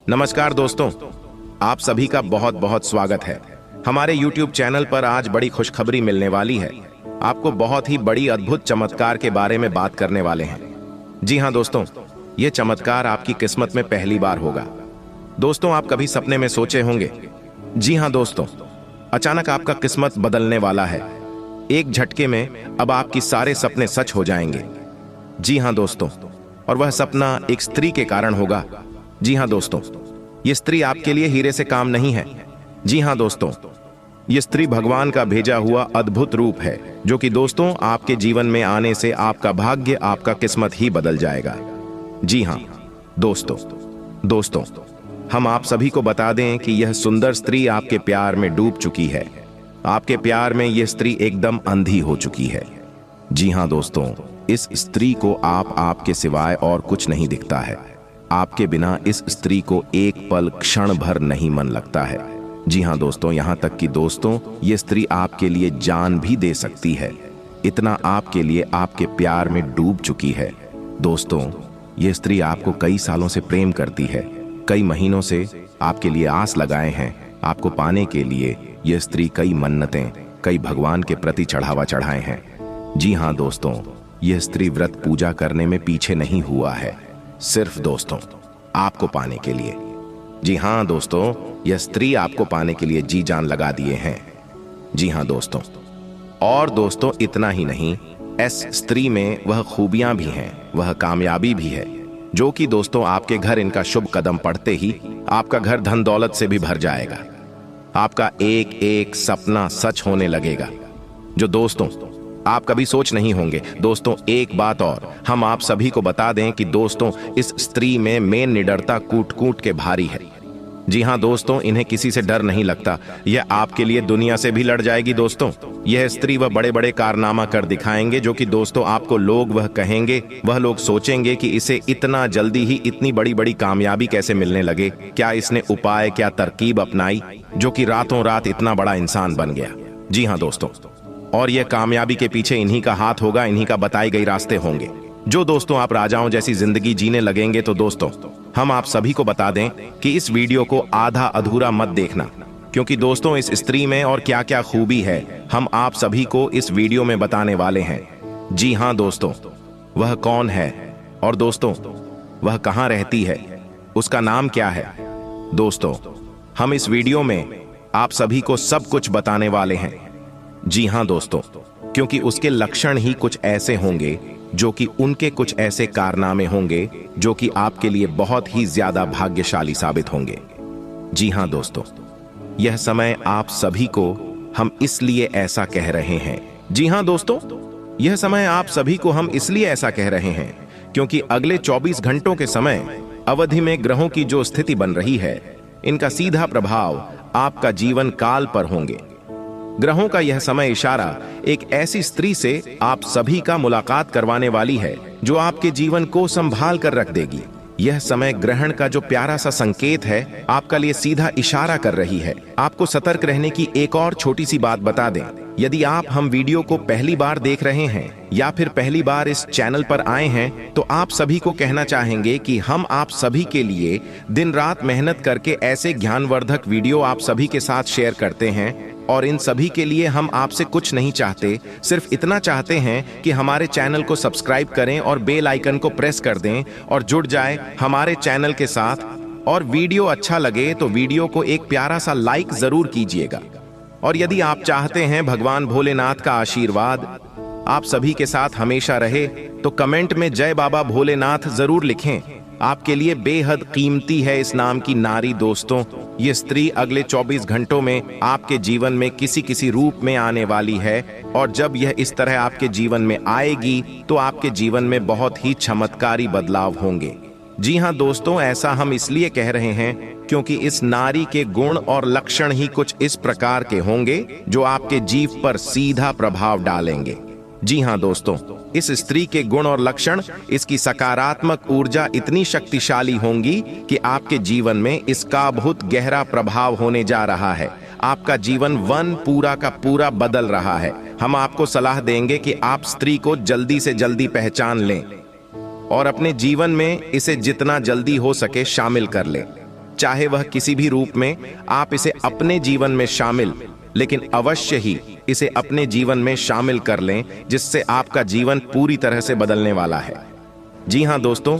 नमस्कार दोस्तों, आप सभी का बहुत बहुत स्वागत है। हमारे YouTube चैनल पर आज बड़ी खुशखबरी मिलने वाली है। आपको बहुत ही बड़ी अद्भुत चमत्कार के बारे में बात करने वाले हैं। जी हाँ दोस्तों, ये चमत्कार आपकी किस्मत में पहली बार होगा। दोस्तों, आप कभी सपने में सोचे होंगे? जी हाँ दोस्तों, अचानक आपका किस्मत बदलने वाला है। एक झटके में अब आपकी सारे सपने सच हो जाएंगे। जी हाँ दोस्तों, और वह सपना एक स्त्री के कारण होगा। जी हाँ दोस्तों, ये स्त्री आपके लिए हीरे से काम नहीं है। जी हाँ दोस्तों, ये स्त्री भगवान का भेजा हुआ अद्भुत रूप है, जो कि दोस्तों आपके जीवन में आने से आपका भाग्य, आपका किस्मत ही बदल जाएगा। जी हाँ दोस्तों, हम आप सभी को बता दें कि यह सुंदर स्त्री आपके प्यार में डूब चुकी है। आपके प्यार में यह स्त्री एकदम अंधी हो चुकी है। जी हाँ दोस्तों, इस स्त्री को आपके सिवाय और कुछ नहीं दिखता है। आपके बिना इस स्त्री को एक पल क्षण भर नहीं मन लगता है। जी हाँ दोस्तों, यहाँ तक कि दोस्तों ये स्त्री आपके लिए जान भी दे सकती है। इतना आपके लिए आपके प्यार में डूब चुकी है। दोस्तों, ये स्त्री आपको कई सालों से प्रेम करती है। कई महीनों से आपके लिए आस लगाए हैं। आपको पाने के लिए यह स्त्री कई मन्नतें, कई भगवान के प्रति चढ़ावा चढ़ाए हैं। जी हाँ दोस्तों, यह स्त्री व्रत पूजा करने में पीछे नहीं हुआ है, सिर्फ दोस्तों आपको पाने के लिए। जी हाँ दोस्तों, यह स्त्री आपको पाने के लिए जी जान लगा दिए हैं। जी हाँ दोस्तों, और दोस्तों इतना ही नहीं, इस स्त्री में वह खूबियां भी हैं, वह कामयाबी भी है, जो कि दोस्तों आपके घर इनका शुभ कदम पड़ते ही आपका घर धन दौलत से भी भर जाएगा। आपका एक एक सपना सच होने लगेगा, जो दोस्तों आप कभी सोच नहीं होंगे। दोस्तों एक बात और हम आप सभी को बता दें कि दोस्तों इस स्त्री में मेन निडरता कूट कूट के भारी है। जी हाँ दोस्तों, इन्हें किसी से डर नहीं लगता। यह आपके लिए दुनिया से भी लड़ जाएगी। दोस्तों यह स्त्री वह बड़े बड़े कारनामा कर दिखाएंगे, जो कि दोस्तों आपको लोग वह कहेंगे, वह लोग सोचेंगे कि इसे इतना जल्दी ही इतनी बड़ी बड़ी कामयाबी कैसे मिलने लगे। क्या इसने उपाय, क्या तरकीब अपनाई, जो कि रातों रात इतना बड़ा इंसान बन गया। जी हाँ दोस्तों, और यह कामयाबी के पीछे इन्हीं का हाथ होगा, इन्हीं का बताए गए रास्ते होंगे। जो दोस्तों आप राजाओं जैसी जिंदगी जीने लगेंगे। तो दोस्तों हम आप सभी को बता दें कि इस वीडियो को आधा अधूरा मत देखना, क्योंकि दोस्तों इस स्त्री में और क्या क्या खूबी है हम आप सभी को इस वीडियो में बताने वाले हैं। जी हाँ दोस्तों, वह कौन है और दोस्तों वह कहाँ रहती है, उसका नाम क्या है। दोस्तों हम इस वीडियो में आप सभी को सब कुछ बताने वाले हैं। जी हाँ दोस्तों, क्योंकि उसके लक्षण ही कुछ ऐसे होंगे, जो कि उनके कुछ ऐसे कारनामे होंगे, जो कि आपके लिए बहुत ही ज्यादा भाग्यशाली साबित होंगे। जी हाँ दोस्तों, यह समय आप सभी को हम इसलिए ऐसा कह रहे हैं। जी हाँ दोस्तों, यह समय आप सभी को हम इसलिए ऐसा कह रहे हैं क्योंकि अगले 24 घंटों के समय अवधि में ग्रहों की जो स्थिति बन रही है, इनका सीधा प्रभाव आपका जीवन काल पर होंगे। ग्रहों का यह समय इशारा एक ऐसी स्त्री से आप सभी का मुलाकात करवाने वाली है, जो आपके जीवन को संभाल कर रख देगी। यह समय ग्रहण का जो प्यारा सा संकेत है, आपका लिए सीधा इशारा कर रही है। आपको सतर्क रहने की एक और छोटी सी बात बता दें, यदि आप हम वीडियो को पहली बार देख रहे हैं या फिर पहली बार इस चैनल पर आए हैं, तो आप सभी को कहना चाहेंगे कि हम आप सभी के लिए दिन रात मेहनत करके ऐसे ज्ञानवर्धक वीडियो आप सभी के साथ शेयर करते हैं, और इन सभी के लिए हम आपसे कुछ नहीं चाहते, सिर्फ इतना चाहते हैं कि हमारे चैनल को सब्सक्राइब करें और बेल आइकन को प्रेस कर दें और जुड़ जाएं हमारे चैनल के साथ। और वीडियो अच्छा लगे तो वीडियो को एक प्यारा सा लाइक जरूर कीजिएगा। और यदि आप चाहते हैं भगवान भोलेनाथ का आशीर्वाद आप सभी के साथ हमेशा रहे, तो कमेंट में जय बाबा भोलेनाथ जरूर लिखें। आपके लिए बेहद कीमती है इस नाम की नारी। दोस्तों ये स्त्री अगले 24 घंटों में आपके जीवन में किसी किसी रूप में आने वाली है, और जब यह इस तरह आपके जीवन में आएगी तो आपके जीवन में बहुत ही चमत्कारी बदलाव होंगे। जी हाँ दोस्तों, ऐसा हम इसलिए कह रहे हैं क्योंकि इस नारी के गुण और लक्षण ही कुछ इस प्रकार के होंगे, जो आपके जीव पर सीधा प्रभाव डालेंगे। जी हाँ दोस्तों, इस स्त्री के गुण और लक्षण, इसकी सकारात्मक ऊर्जा इतनी शक्तिशाली होंगी कि आपके जीवन में इसका बहुत गहरा प्रभाव होने जा रहा है। आपका जीवन वन पूरा का पूरा बदल रहा है। हम आपको सलाह देंगे कि आप स्त्री को जल्दी से जल्दी पहचान लें और अपने जीवन में इसे जितना जल्दी हो सके शामिल कर लें। चाहे वह किसी भी रूप में, आप इसे अपने जीवन में शामिल, लेकिन अवश्य ही इसे अपने जीवन में शामिल कर लें, जिससे आपका जीवन पूरी तरह से बदलने वाला है। जी हाँ दोस्तों,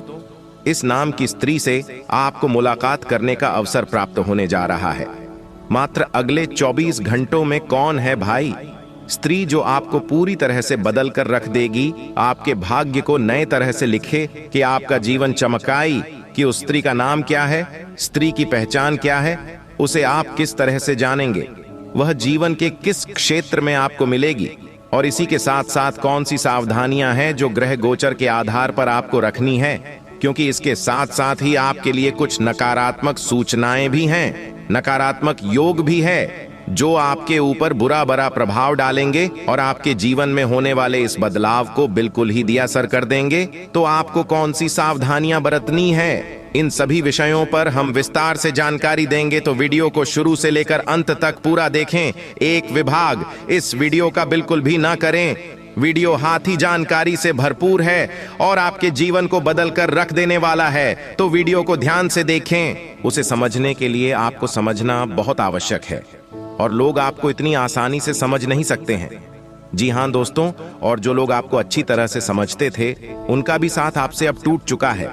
इस नाम की स्त्री से आपको मुलाकात करने का अवसर प्राप्त होने जा रहा है। मात्र अगले 24 घंटों में कौन है भाई स्त्री जो आपको पूरी तरह से बदल कर रख देगी, आपके भाग्य को नए तरह से लिखे कि आपका जीवन चमकाई। कि उस स्त्री का नाम क्या है, स्त्री की पहचान क्या है, उसे आप किस तरह से जानेंगे, वह जीवन के किस क्षेत्र में आपको मिलेगी, और इसी के साथ साथ कौन सी सावधानियां हैं जो ग्रह गोचर के आधार पर आपको रखनी है, क्योंकि इसके साथ साथ ही आपके लिए कुछ नकारात्मक सूचनाएं भी हैं, नकारात्मक योग भी है जो आपके ऊपर बुरा बड़ा प्रभाव डालेंगे और आपके जीवन में होने वाले इस बदलाव को बिल्कुल ही दिया असर कर देंगे। तो आपको कौन सी सावधानियां बरतनी है, इन सभी विषयों पर हम विस्तार से जानकारी देंगे। तो वीडियो को शुरू से लेकर अंत तक पूरा देखें, एक विभाग इस वीडियो का बिल्कुल भी ना करें। वीडियो हाथी जानकारी से भरपूर है और आपके जीवन को बदल कर रख देने वाला है, तो वीडियो को ध्यान से देखें। उसे समझने के लिए आपको समझना बहुत आवश्यक है, और लोग आपको इतनी आसानी से समझ नहीं सकते हैं। जी हाँ दोस्तों, और जो लोग आपको अच्छी तरह से समझते थे, उनका भी साथ आपसे अब टूट चुका है।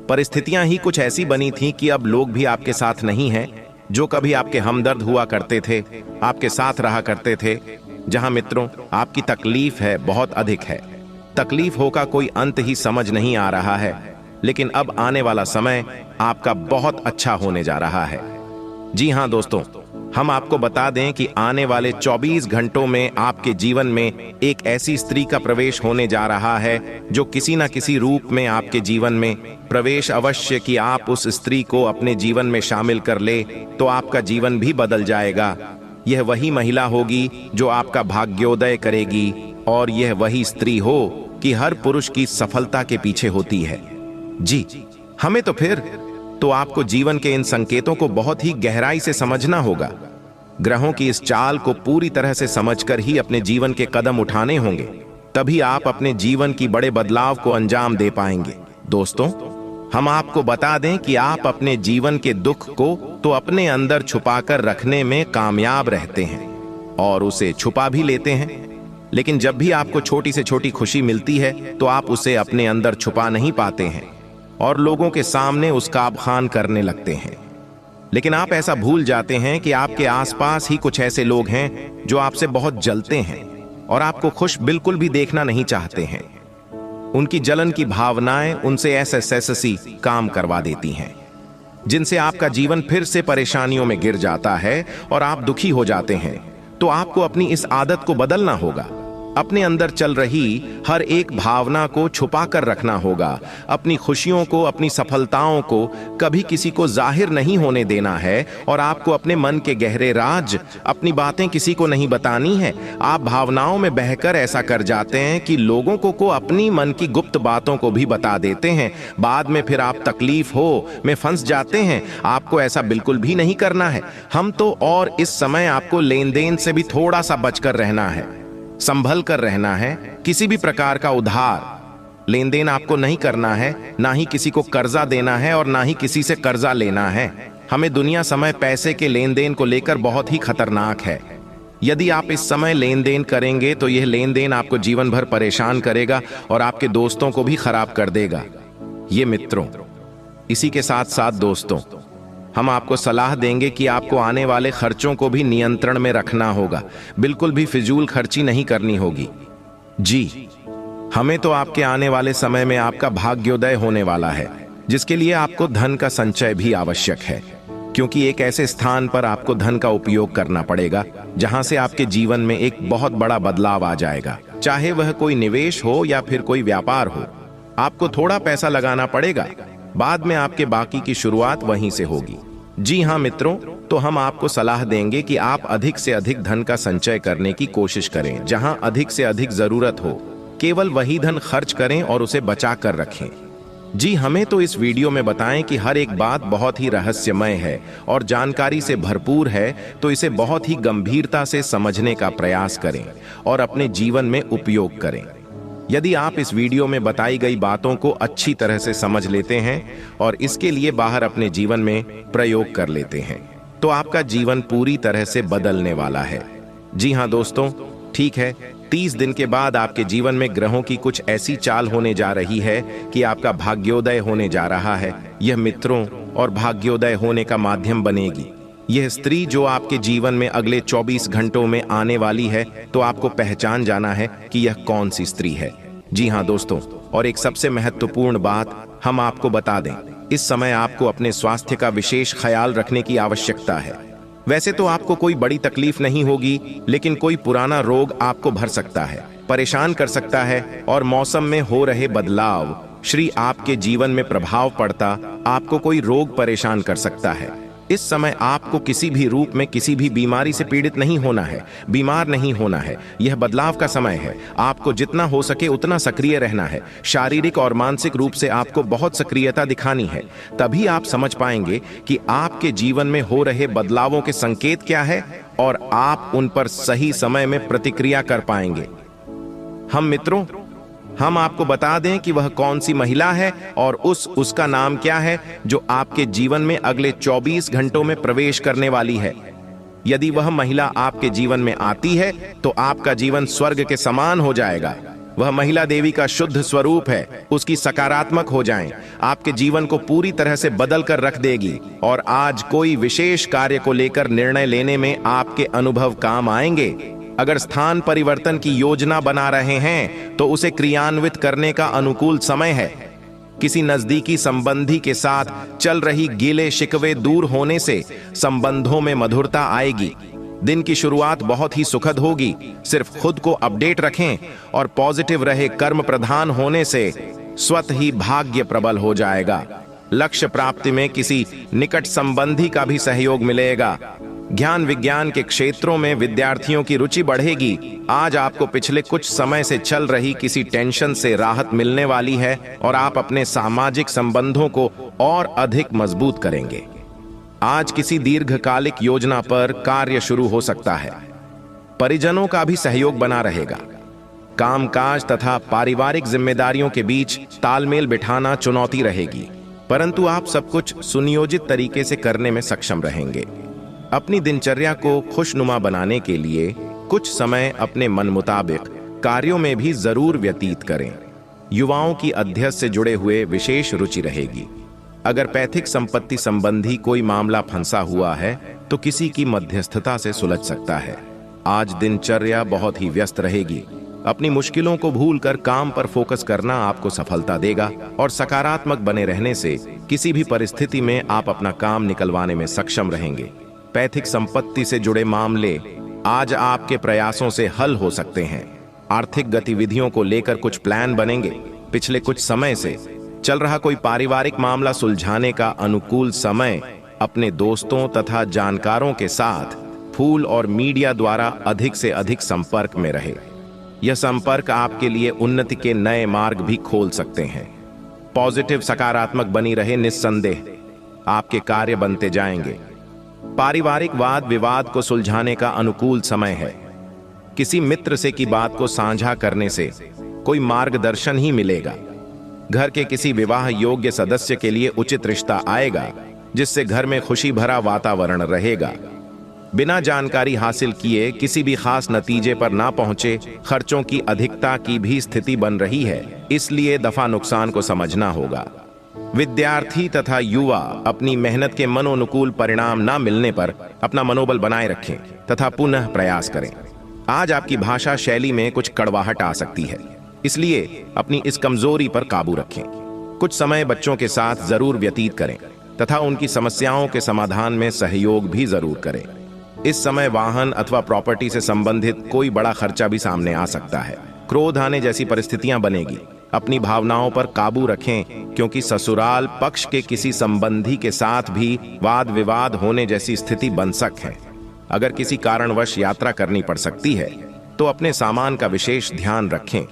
परिस्थितियां ही कुछ ऐसी बनी थी कि अब लोग भी आपके साथ नहीं हैं। जो कभी आपके हमदर्द हुआ करते थे, आपके साथ रहा करते थे, जहां मित्रों आपकी तकलीफ है बहुत अधिक है। तकलीफों का कोई अंत ही समझ नहीं आ रहा है, लेकिन अब आने वाला समय आपका बहुत अच्छा होने जा रहा है। जी हाँ दोस्तों, हम आपको बता दें कि आने वाले 24 घंटों में आपके जीवन में एक ऐसी स्त्री का प्रवेश होने जा रहा है जो किसी न किसी रूप में आपके जीवन में प्रवेश अवश्य कि आप उस स्त्री को अपने जीवन में शामिल कर ले तो आपका जीवन भी बदल जाएगा। यह वही महिला होगी जो आपका भाग्योदय करेगी, और यह वही स्त्री हो कि हर पुरुष की सफलता के पीछे होती है। जी हमें तो आपको जीवन के इन संकेतों को बहुत ही गहराई से समझना होगा। ग्रहों की इस चाल को पूरी तरह से समझकर ही अपने जीवन के कदम उठाने होंगे, तभी आप अपने जीवन की बड़े बदलाव को अंजाम दे पाएंगे। दोस्तों, हम आपको बता दें कि आप अपने जीवन के दुख को तो अपने अंदर छुपाकर रखने में कामयाब रहते हैं और उसे छुपा भी लेते हैं, लेकिन जब भी आपको छोटी से छोटी खुशी मिलती है तो आप उसे अपने अंदर छुपा नहीं पाते हैं और लोगों के सामने उसका आबखान करने लगते हैं। लेकिन आप ऐसा भूल जाते हैं कि आपके आसपास ही कुछ ऐसे लोग हैं जो आपसे बहुत जलते हैं और आपको खुश बिल्कुल भी देखना नहीं चाहते हैं। उनकी जलन की भावनाएं उनसे ऐसे काम करवा देती हैं, जिनसे आपका जीवन फिर से परेशानियों में गिर जाता है और आप दुखी हो जाते हैं। तो आपको अपनी इस आदत को बदलना होगा। अपने अंदर चल रही हर एक भावना को छुपा कर रखना होगा। अपनी खुशियों को, अपनी सफलताओं को कभी किसी को जाहिर नहीं होने देना है और आपको अपने मन के गहरे राज, अपनी बातें किसी को नहीं बतानी है। आप भावनाओं में बहकर ऐसा कर जाते हैं कि लोगों को अपनी मन की गुप्त बातों को भी बता देते हैं। बाद में फिर आप तकलीफ हो में फंस जाते हैं। आपको ऐसा बिल्कुल भी नहीं करना है। और इस समय आपको लेन देन से भी थोड़ा सा बचकर रहना है, संभल कर रहना है। किसी भी प्रकार का उधार लेन देन आपको नहीं करना है, ना ही किसी को कर्जा देना है और ना ही किसी से कर्जा लेना है। हमें दुनिया समय पैसे के लेन देन को लेकर बहुत ही खतरनाक है। यदि आप इस समय लेन देन करेंगे तो यह लेन देन आपको जीवन भर परेशान करेगा और आपके दोस्तों को भी खराब कर देगा। ये मित्रों, इसी के साथ साथ दोस्तों, हम आपको सलाह देंगे कि आपको आने वाले खर्चों को भी नियंत्रण में रखना होगा। बिल्कुल भी फिजूल खर्ची नहीं करनी होगी। जी, हमें तो आपके आने वाले समय में आपका भाग्योदय होने वाला है, जिसके लिए आपको धन का संचय भी आवश्यक है, क्योंकि एक ऐसे स्थान पर आपको धन का उपयोग करना पड़ेगा जहां से आपके जीवन में एक बहुत बड़ा बदलाव आ जाएगा। चाहे वह कोई निवेश हो या फिर कोई व्यापार हो, आपको थोड़ा पैसा लगाना पड़ेगा। बाद में आपके बाकी की शुरुआत वहीं से होगी। जी हाँ मित्रों, तो हम आपको सलाह देंगे कि आप अधिक से अधिक धन का संचय करने की कोशिश करें। जहां अधिक से अधिक जरूरत हो, केवल वही धन खर्च करें और उसे बचा कर रखें। जी, हमें तो इस वीडियो में बताएं कि हर एक बात बहुत ही रहस्यमय है और जानकारी से भरपूर है, तो इसे बहुत ही गंभीरता से समझने का प्रयास करें और अपने जीवन में उपयोग करें। यदि आप इस वीडियो में बताई गई बातों को अच्छी तरह से समझ लेते हैं और इसके लिए बाहर अपने जीवन में प्रयोग कर लेते हैं तो आपका जीवन पूरी तरह से बदलने वाला है। जी हाँ दोस्तों, ठीक है, 30 दिन के बाद आपके जीवन में ग्रहों की कुछ ऐसी चाल होने जा रही है कि आपका भाग्योदय होने जा रहा है। यह मित्रों और भाग्योदय होने का माध्यम बनेगी। यह स्त्री जो आपके जीवन में अगले 24 घंटों में आने वाली है, तो आपको पहचान जाना है कि यह कौन सी स्त्री है। जी हाँ दोस्तों, और एक सबसे महत्वपूर्ण बात हम आपको बता दें, इस समय आपको अपने स्वास्थ्य का विशेष ख्याल रखने की आवश्यकता है। वैसे तो आपको कोई बड़ी तकलीफ नहीं होगी, लेकिन कोई पुराना रोग आपको भर सकता है, परेशान कर सकता है, और मौसम में हो रहे बदलाव श्री आपके जीवन में प्रभाव पड़ता आपको कोई रोग परेशान कर सकता है। इस समय आपको किसी भी रूप में किसी भी बीमारी से पीड़ित नहीं होना है, बीमार नहीं होना है। यह बदलाव का समय है। आपको जितना हो सके उतना सक्रिय रहना है। शारीरिक और मानसिक रूप से आपको बहुत सक्रियता दिखानी है। तभी आप समझ पाएंगे कि आपके जीवन में हो रहे बदलावों के संकेत क्या है और आप उन पर सही समय में प्रतिक्रिया कर पाएंगे। हम आपको बता दें कि वह कौन सी महिला है और उसका नाम क्या है जो आपके जीवन में अगले 24 घंटों में प्रवेश करने वाली है। यदि वह महिला आपके जीवन में आती है तो आपका जीवन स्वर्ग के समान हो जाएगा। वह महिला देवी का शुद्ध स्वरूप है। उसकी सकारात्मक हो जाएं, आपके जीवन को पूरी तरह से बदल कर रख देगी और आज कोई विशेष कार्य को लेकर निर्णय लेने में आपके अनुभव काम आएंगे। अगर स्थान परिवर्तन की योजना बना रहे हैं तो उसे क्रियान्वित करने का अनुकूल समय है। किसी नजदीकी संबंधी के साथ चल रही गिले शिकवे दूर होने से संबंधों में मधुरता आएगी। दिन की शुरुआत बहुत ही सुखद होगी। सिर्फ खुद को अपडेट रखें और पॉजिटिव रहे। कर्म प्रधान होने से स्वतः ही भाग्य प्रबल हो जाएगा। लक्ष्य प्राप्ति में किसी निकट संबंधी का भी सहयोग मिलेगा। ज्ञान विज्ञान के क्षेत्रों में विद्यार्थियों की रुचि बढ़ेगी। आज आपको पिछले कुछ समय से चल रही किसी टेंशन से राहत मिलने वाली है और आप अपने सामाजिक संबंधों को और अधिक मजबूत करेंगे। आज किसी दीर्घकालिक योजना पर कार्य शुरू हो सकता है। परिजनों का भी सहयोग बना रहेगा। कामकाज तथा पारिवारिक जिम्मेदारियों के बीच तालमेल बिठाना चुनौती रहेगी, परंतु आप सब कुछ सुनियोजित तरीके से करने में सक्षम रहेंगे। अपनी दिनचर्या को खुशनुमा बनाने के लिए कुछ समय अपने मन मुताबिक कार्यों में भी जरूर व्यतीत करें। युवाओं की अध्ययन से जुड़े हुए विशेष रुचि रहेगी। अगर पैतृक संपत्ति संबंधी कोई मामला फंसा हुआ है तो किसी की मध्यस्थता से सुलझ सकता है। आज दिनचर्या बहुत ही व्यस्त रहेगी। अपनी मुश्किलों को भूलकर काम पर फोकस करना आपको सफलता देगा और सकारात्मक बने रहने से किसी भी परिस्थिति में आप अपना काम निकलवाने में सक्षम रहेंगे। पैतृक संपत्ति से जुड़े मामले आज आपके प्रयासों से हल हो सकते हैं। आर्थिक गतिविधियों को लेकर कुछ प्लान बनेंगे। पिछले कुछ समय से चल रहा कोई पारिवारिक मामला सुलझाने का अनुकूल समय। अपने दोस्तों तथा जानकारों के साथ फूल और मीडिया द्वारा अधिक से अधिक संपर्क में रहे। यह संपर्क आपके लिए उन्नति के नए मार्ग भी खोल सकते हैं। पॉजिटिव सकारात्मक बनी रहे। निस्संदेह आपके कार्य बनते जाएंगे। पारिवारिक वाद विवाद को सुलझाने का अनुकूल समय है। किसी मित्र से की बात को साझा करने से कोई मार्गदर्शन ही मिलेगा। घर के किसी विवाह योग्य सदस्य के लिए उचित रिश्ता आएगा, जिससे घर में खुशी भरा वातावरण रहेगा। बिना जानकारी हासिल किए किसी भी खास नतीजे पर ना पहुंचे। खर्चों की अधिकता की भी स्थिति बन रही है, इसलिए दफा नुकसान को समझना होगा। विद्यार्थी तथा युवा अपनी मेहनत के मनोनुकूल परिणाम ना मिलने पर अपना मनोबल बनाए रखें तथा पुनः प्रयास करें। आज आपकी भाषा शैली में कुछ कड़वाहट आ सकती है, इसलिए अपनी इस कमजोरी पर काबू रखें। कुछ समय बच्चों के साथ जरूर व्यतीत करें तथा उनकी समस्याओं के समाधान में सहयोग भी जरूर करें। इस समय वाहन अथवा प्रॉपर्टी से संबंधित कोई बड़ा खर्चा भी सामने आ सकता है। क्रोध आने जैसी परिस्थितियां बनेगी। अपनी भावनाओं पर काबू रखें, क्योंकि ससुराल पक्ष के किसी संबंधी के साथ भी वाद विवाद होने जैसी स्थिति बन सकती है। अगर किसी कारणवश यात्रा करनी पड़ सकती है तो अपने सामान का विशेष ध्यान रखें।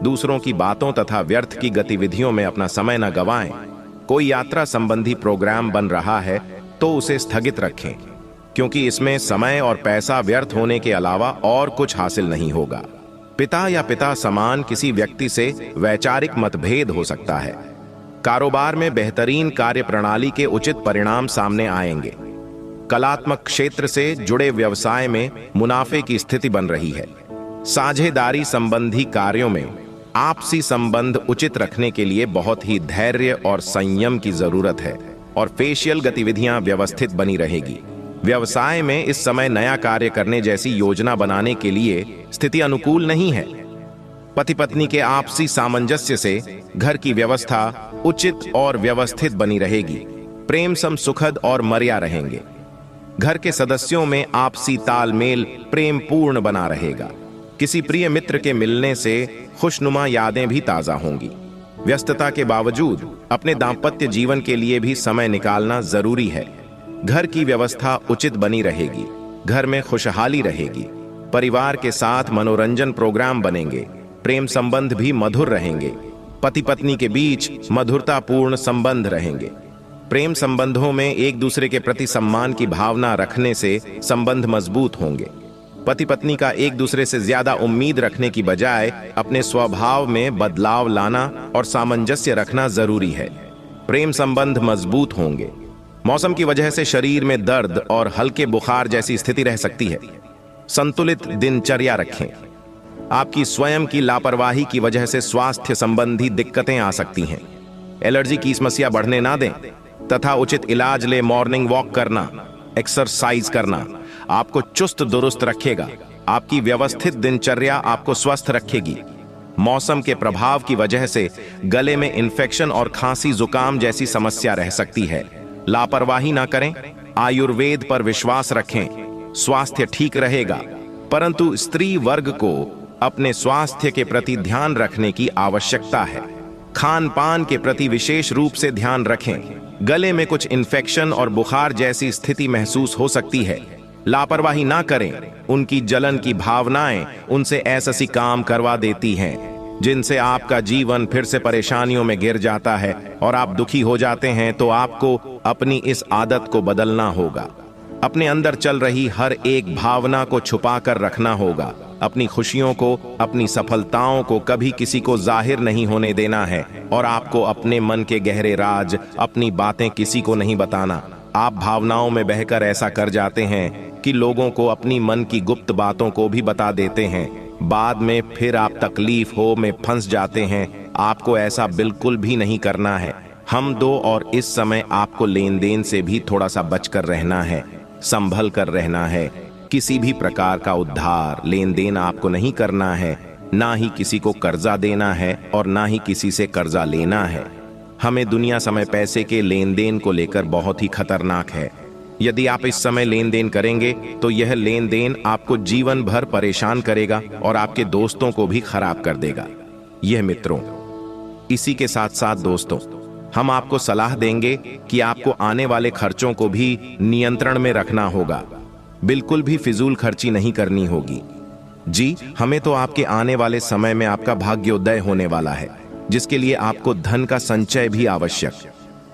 दूसरों की बातों तथा व्यर्थ की गतिविधियों में अपना समय न गंवाएं। कोई यात्रा संबंधी प्रोग्राम बन रहा है तो उसे स्थगित रखें, क्योंकि इसमें समय और पैसा व्यर्थ होने के अलावा और कुछ हासिल नहीं होगा। पिता या पिता समान किसी व्यक्ति से वैचारिक मतभेद हो सकता है। कारोबार में बेहतरीन कार्य प्रणाली के उचित परिणाम सामने आएंगे। कलात्मक क्षेत्र से जुड़े व्यवसाय में मुनाफे की स्थिति बन रही है। साझेदारी संबंधी कार्यों में आपसी संबंध उचित रखने के लिए बहुत ही धैर्य और संयम की जरूरत है और फेशियल गतिविधियां व्यवस्थित बनी रहेगी। व्यवसाय में इस समय नया कार्य करने जैसी योजना बनाने के लिए स्थिति अनुकूल नहीं है। पति पत्नी के आपसी सामंजस्य से घर की व्यवस्था उचित और व्यवस्थित बनी रहेगी। प्रेम सम सुखद और मर्या रहेंगे। घर के सदस्यों में आपसी तालमेल प्रेम पूर्ण बना रहेगा। किसी प्रिय मित्र के मिलने से खुशनुमा यादें भी ताजा होंगी। व्यस्तता के बावजूद अपने दाम्पत्य जीवन के लिए भी समय निकालना जरूरी है। घर की व्यवस्था उचित बनी रहेगी। घर में खुशहाली रहेगी। परिवार के साथ मनोरंजन प्रोग्राम बनेंगे। प्रेम संबंध भी मधुर रहेंगे। पति पत्नी के बीच मधुरतापूर्ण संबंध रहेंगे। प्रेम संबंधों में एक दूसरे के प्रति सम्मान की भावना रखने से संबंध मजबूत होंगे। पति पत्नी का एक दूसरे से ज्यादा उम्मीद रखने की बजाय अपने स्वभाव में बदलाव लाना और सामंजस्य रखना जरूरी है। प्रेम संबंध मजबूत होंगे। मौसम की वजह से शरीर में दर्द और हल्के बुखार जैसी स्थिति रह सकती है। संतुलित दिनचर्या रखें। आपकी स्वयं की लापरवाही की वजह से स्वास्थ्य संबंधी दिक्कतें आ सकती हैं। एलर्जी की समस्या बढ़ने ना दें तथा उचित इलाज ले। मॉर्निंग वॉक करना, एक्सरसाइज करना आपको चुस्त दुरुस्त रखेगा। आपकी व्यवस्थित दिनचर्या आपको स्वस्थ रखेगी। मौसम के प्रभाव की वजह से गले में इन्फेक्शन और खांसी जुकाम जैसी समस्या रह सकती है। लापरवाही ना करें। आयुर्वेद पर विश्वास रखें। स्वास्थ्य ठीक रहेगा, परंतु स्त्री वर्ग को अपने स्वास्थ्य के प्रति ध्यान रखने की आवश्यकता है। खान पान के प्रति विशेष रूप से ध्यान रखें। गले में कुछ इन्फेक्शन और बुखार जैसी स्थिति महसूस हो सकती है। लापरवाही ना करें। उनकी जलन की भावनाएं उनसे ऐसे काम करवा देती हैं जिनसे आपका जीवन फिर से परेशानियों में गिर जाता है और आप दुखी हो जाते हैं। तो आपको अपनी इस आदत को बदलना होगा। अपने अंदर चल रही हर एक भावना को छुपा कर रखना होगा। अपनी खुशियों को, अपनी सफलताओं को कभी किसी को जाहिर नहीं होने देना है और आपको अपने मन के गहरे राज, अपनी बातें किसी को नहीं बताना। आप भावनाओं में बहकर ऐसा कर जाते हैं कि लोगों को अपनी मन की गुप्त बातों को भी बता देते हैं। बाद में फिर आप तकलीफ हो में फंस जाते हैं। आपको ऐसा बिल्कुल भी नहीं करना है। हम दो और इस समय आपको लेन देन से भी थोड़ा सा बचकर रहना है, संभल कर रहना है। किसी भी प्रकार का उधार लेन देन आपको नहीं करना है। ना ही किसी को कर्जा देना है और ना ही किसी से कर्जा लेना है। हमें दुनिया समय पैसे के लेन देन को लेकर बहुत ही खतरनाक है। यदि आप इस समय लेन देन करेंगे तो यह लेन देन आपको जीवन भर परेशान करेगा और आपके दोस्तों को भी खराब कर देगा। यह मित्रों, इसी के साथ साथ दोस्तों, हम आपको सलाह देंगे कि आपको आने वाले खर्चों को भी नियंत्रण में रखना होगा। बिल्कुल भी फिजूल खर्ची नहीं करनी होगी। जी, हमें तो आपके आने वाले समय में आपका भाग्योदय होने वाला है, जिसके लिए आपको धन का संचय भी आवश्यक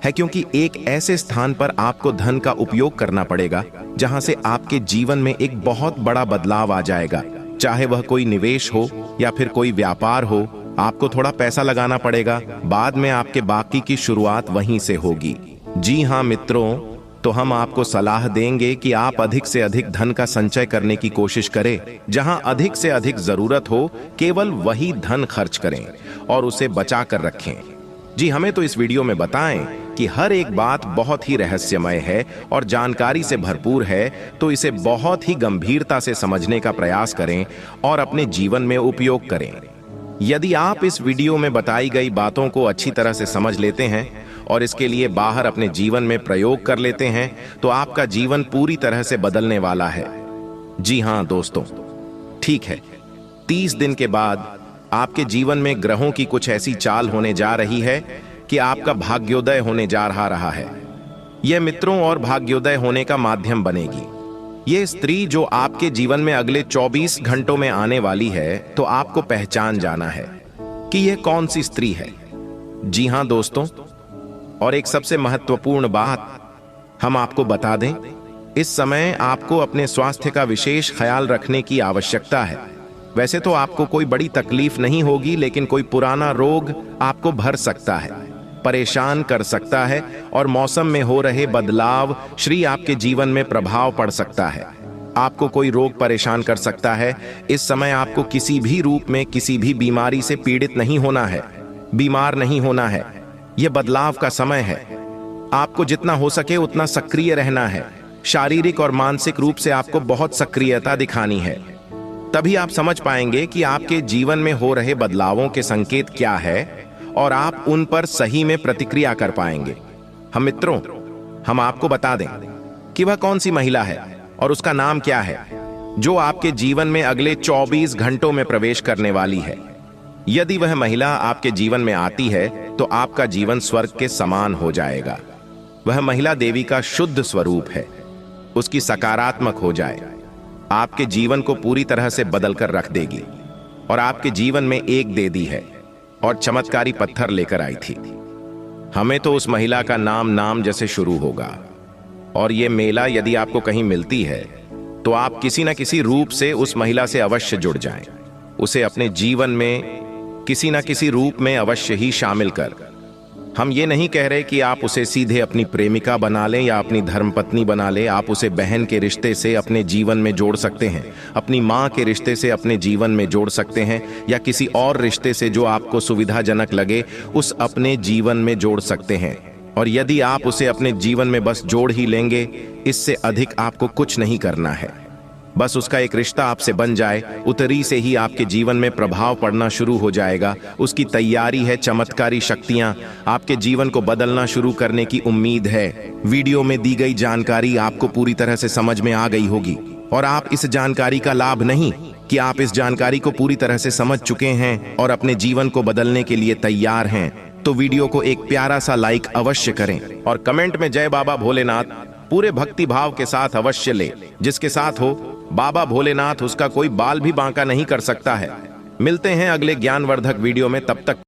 है, क्योंकि एक ऐसे स्थान पर आपको धन का उपयोग करना पड़ेगा जहां से आपके जीवन में एक बहुत बड़ा बदलाव आ जाएगा। चाहे वह कोई निवेश हो या फिर कोई व्यापार हो, आपको थोड़ा पैसा लगाना पड़ेगा। बाद में आपके बाकी की शुरुआत वहीं से होगी। जी हाँ मित्रों, तो हम आपको सलाह देंगे कि आप अधिक से अधिक धन का संचय करने की कोशिश करें। जहां अधिक से अधिक जरूरत हो, केवल वही धन खर्च करें और उसे बचा कर रखें। जी, हमें तो इस वीडियो में बताएं कि हर एक बात बहुत ही रहस्यमय है और जानकारी से भरपूर है, तो इसे बहुत ही गंभीरता से समझने का प्रयास करें और अपने जीवन में उपयोग करें। यदि आप इस वीडियो में बताई गई बातों को अच्छी तरह से समझ लेते हैं और इसके लिए बाहर अपने जीवन में प्रयोग कर लेते हैं, तो आपका जीवन पूरी तरह से बदलने वाला है। जी हाँ दोस्तों, ठीक है, 30 दिन के बाद आपके जीवन में ग्रहों की कुछ ऐसी चाल होने जा रही है कि आपका भाग्योदय होने जा रहा है। यह मित्रों और भाग्योदय होने का माध्यम बनेगी। यह स्त्री जो आपके जीवन में अगले 24 घंटों में आने वाली है, तो आपको पहचान जाना है कि यह कौन सी स्त्री है। जी हाँ दोस्तों, और एक सबसे महत्वपूर्ण बात हम आपको बता दें, इस समय आपको अपने स्वास्थ्य का विशेष ख्याल रखने की आवश्यकता है। वैसे तो आपको कोई बड़ी तकलीफ नहीं होगी, लेकिन कोई पुराना रोग आपको भर सकता है, परेशान कर सकता है, और मौसम में हो रहे बदलाव श्री आपके जीवन में प्रभाव पड़ सकता है। आपको कोई रोग परेशान कर सकता है। इस समय आपको किसी भी रूप में किसी भी बीमारी से पीड़ित नहीं होना है, बीमार नहीं होना है। यह बदलाव का समय है। आपको जितना हो सके उतना सक्रिय रहना है। शारीरिक और मानसिक रूप से आपको बहुत सक्रियता दिखानी है। तभी आप समझ पाएंगे कि आपके जीवन में हो रहे बदलावों के संकेत क्या है और आप उन पर सही में प्रतिक्रिया कर पाएंगे। हम मित्रों, हम आपको बता दें कि वह कौन सी महिला है और उसका नाम क्या है, जो आपके जीवन में अगले 24 घंटों में प्रवेश करने वाली है। यदि वह महिला आपके जीवन में आती है तो आपका जीवन स्वर्ग के समान हो जाएगा। वह महिला देवी का शुद्ध स्वरूप है। उसकी सकारात्मक हो जाए, आपके जीवन को पूरी तरह से बदल कर रख देगी। और आपके जीवन में एक दे दी है और चमत्कारी पत्थर लेकर आई थी। हमें तो उस महिला का नाम जैसे शुरू होगा। और ये मेला यदि आपको कहीं मिलती है तो आप किसी न किसी रूप से उस महिला से अवश्य जुड़ जाएं। उसे अपने जीवन में किसी न किसी रूप में अवश्य ही शामिल कर। हम ये नहीं कह रहे कि आप उसे सीधे अपनी प्रेमिका बना लें या अपनी धर्मपत्नी बना लें। आप उसे बहन के रिश्ते से अपने जीवन में जोड़ सकते हैं, अपनी माँ के रिश्ते से अपने जीवन में जोड़ सकते हैं, या किसी और रिश्ते से जो आपको सुविधाजनक लगे उस अपने जीवन में जोड़ सकते हैं। और यदि आप उसे अपने जीवन में बस जोड़ ही लेंगे, इससे अधिक आपको कुछ नहीं करना है। बस उसका एक रिश्ता आपसे बन जाए, उतरी से ही आपके जीवन में प्रभाव पड़ना शुरू हो जाएगा। उसकी तैयारी है, चमत्कारी शक्तियां आपके जीवन को बदलना शुरू करने की उम्मीद है। वीडियो में दी गई जानकारी आपको पूरी तरह से समझ में आ गई होगी, और आप इस जानकारी का लाभ नहीं कि आप इस जानकारी को पूरी तरह से समझ चुके हैं और अपने जीवन को बदलने के लिए तैयार हैं, तो वीडियो को एक प्यारा सा लाइक अवश्य करें और कमेंट में जय बाबा भोलेनाथ पूरे भक्ति भाव के साथ अवश्य ले। जिसके साथ हो बाबा भोलेनाथ, उसका कोई बाल भी बांका नहीं कर सकता है। मिलते हैं अगले ज्ञानवर्धक वीडियो में, तब तक